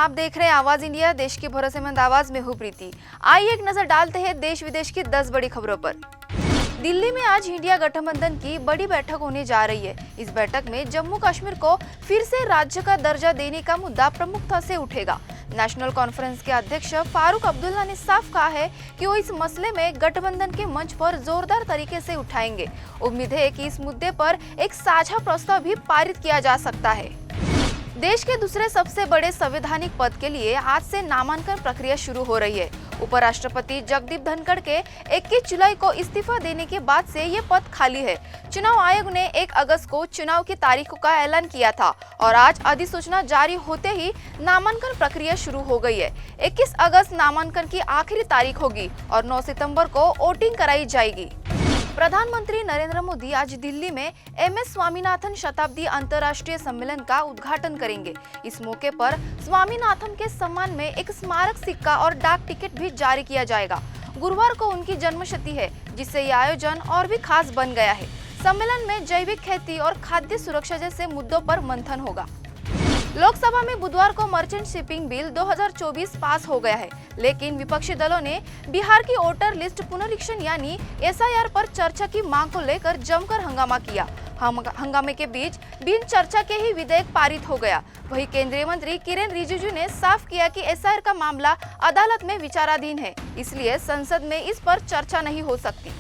आप देख रहे हैं आवाज इंडिया, देश की भरोसेमंद आवाज में हूँ प्रीति। आइए एक नजर डालते हैं देश विदेश की 10 बड़ी खबरों पर। दिल्ली में आज इंडिया गठबंधन की बड़ी बैठक होने जा रही है। इस बैठक में जम्मू कश्मीर को फिर से राज्य का दर्जा देने का मुद्दा प्रमुखता से उठेगा। नेशनल कॉन्फ्रेंस के अध्यक्ष फारूक अब्दुल्ला ने साफ कहा है कि वो इस मसले में गठबंधन के मंच पर जोरदार तरीके से उठाएंगे। उम्मीद है कि इस मुद्दे पर एक साझा प्रस्ताव भी पारित किया जा सकता है। देश के दूसरे सबसे बड़े संवैधानिक पद के लिए आज से नामांकन प्रक्रिया शुरू हो रही है। उपराष्ट्रपति जगदीप धनखड़ के 21 जुलाई को इस्तीफा देने के बाद से ये पद खाली है। चुनाव आयोग ने 1 अगस्त को चुनाव की तारीखों का ऐलान किया था और आज अधिसूचना जारी होते ही नामांकन प्रक्रिया शुरू हो गई है। 21 अगस्त नामांकन की आखिरी तारीख होगी और 9 सितंबर को वोटिंग कराई जाएगी। प्रधानमंत्री नरेंद्र मोदी आज दिल्ली में MS स्वामीनाथन शताब्दी अंतर्राष्ट्रीय सम्मेलन का उद्घाटन करेंगे। इस मौके पर स्वामीनाथन के सम्मान में एक स्मारक सिक्का और डाक टिकट भी जारी किया जाएगा। गुरुवार को उनकी जन्मशती है, जिससे ये आयोजन और भी खास बन गया है। सम्मेलन में जैविक खेती और खाद्य सुरक्षा जैसे मुद्दों पर मंथन होगा। लोकसभा में बुधवार को मर्चेंट शिपिंग बिल 2024 पास हो गया है, लेकिन विपक्षी दलों ने बिहार की वोटर लिस्ट पुनरीक्षण यानी SIR पर चर्चा की मांग को लेकर जमकर हंगामा किया। हंगामे के बीच बिन चर्चा के ही विधेयक पारित हो गया। वहीं केंद्रीय मंत्री किरेन रिजिजू ने साफ किया कि SIR का मामला अदालत में विचाराधीन है, इसलिए संसद में इस पर चर्चा नहीं हो सकती।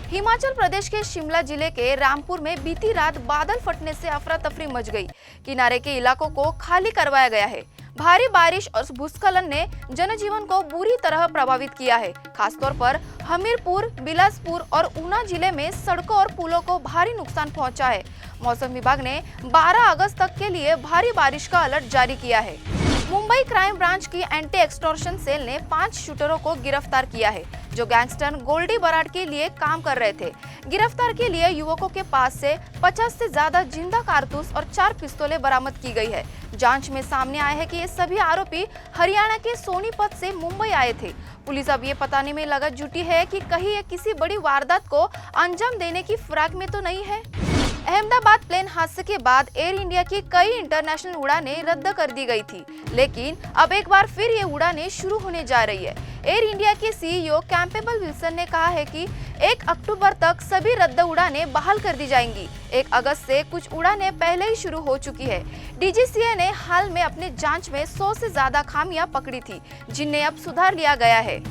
हिमाचल प्रदेश के शिमला जिले के रामपुर में बीती रात बादल फटने से अफरा तफरी मच गई। किनारे के इलाकों को खाली करवाया गया है। भारी बारिश और भूस्खलन ने जनजीवन को बुरी तरह प्रभावित किया है। खासतौर पर हमीरपुर, बिलासपुर और ऊना जिले में सड़कों और पुलों को भारी नुकसान पहुंचा है। मौसम विभाग ने 12 अगस्त तक के लिए भारी बारिश का अलर्ट जारी किया है। मुंबई क्राइम ब्रांच की एंटी एक्सटॉर्शन सेल ने 5 शूटरों को गिरफ्तार किया है, जो गैंगस्टर गोल्डी बराड के लिए काम कर रहे थे। गिरफ्तार के लिए युवकों के पास से 50 से ज्यादा जिंदा कारतूस और 4 पिस्तौलें बरामद की गई है। जांच में सामने आया है कि ये सभी आरोपी हरियाणा के सोनीपत से मुंबई आए थे। पुलिस अब ये बताने में लगा जुटी है कि कहीं ये किसी बड़ी वारदात को अंजाम देने की फिराक में तो नहीं है। अहमदाबाद प्लेन हादसे के बाद एयर इंडिया की कई इंटरनेशनल उड़ानें रद्द कर दी गई थी, लेकिन अब एक बार फिर ये उड़ानें शुरू होने जा रही है। एयर इंडिया के CEO कैंपेबल विल्सन ने कहा है कि 1 अक्टूबर तक सभी रद्द उड़ानें बहाल कर दी जाएंगी। 1 अगस्त से कुछ उड़ानें पहले ही शुरू हो चुकी है। DGCA ने हाल में अपने जांच में 100 से ज्यादा खामियां पकड़ी थी, जिन्हें अब सुधार लिया गया है।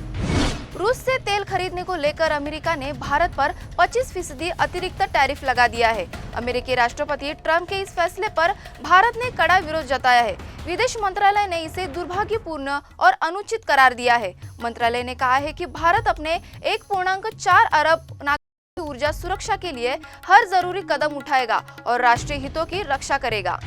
रूस से तेल खरीदने को लेकर अमेरिका ने भारत पर 25% अतिरिक्त टैरिफ लगा दिया है। अमेरिकी राष्ट्रपति ट्रंप के इस फैसले पर भारत ने कड़ा विरोध जताया है। विदेश मंत्रालय ने इसे दुर्भाग्यपूर्ण और अनुचित करार दिया है। मंत्रालय ने कहा है कि भारत अपने 1.4 अरब नागरिकों की ऊर्जा सुरक्षा के लिए हर जरूरी कदम उठाएगा और राष्ट्रीय हितों की रक्षा करेगा।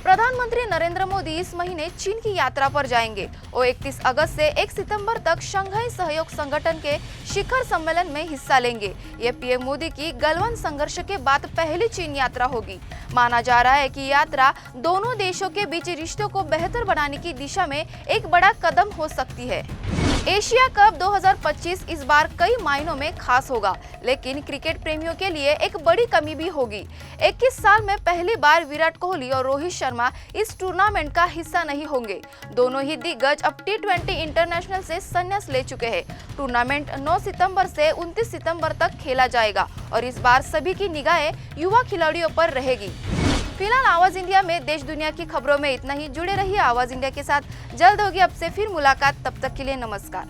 प्रधानमंत्री नरेंद्र मोदी इस महीने चीन की यात्रा पर जाएंगे। वो 31 अगस्त से 1 सितंबर तक शंघाई सहयोग संगठन के शिखर सम्मेलन में हिस्सा लेंगे। ये PM मोदी की गलवान संघर्ष के बाद पहली चीन यात्रा होगी। माना जा रहा है कि यात्रा दोनों देशों के बीच रिश्तों को बेहतर बनाने की दिशा में एक बड़ा कदम हो सकती है। एशिया कप 2025 इस बार कई मायनों में खास होगा, लेकिन क्रिकेट प्रेमियों के लिए एक बड़ी कमी भी होगी। 21 साल में पहली बार विराट कोहली और रोहित शर्मा इस टूर्नामेंट का हिस्सा नहीं होंगे। दोनों ही दिग्गज अब T20 इंटरनेशनल से संन्यास ले चुके हैं। टूर्नामेंट 9 सितंबर से 29 सितंबर तक खेला जाएगा और इस बार सभी की निगाहें युवा खिलाड़ियों पर रहेगी। फिलहाल आवाज इंडिया में देश दुनिया की खबरों में इतना ही। जुड़े रहिए आवाज इंडिया के साथ, जल्द होगी अब से फिर मुलाकात। तब तक के लिए नमस्कार।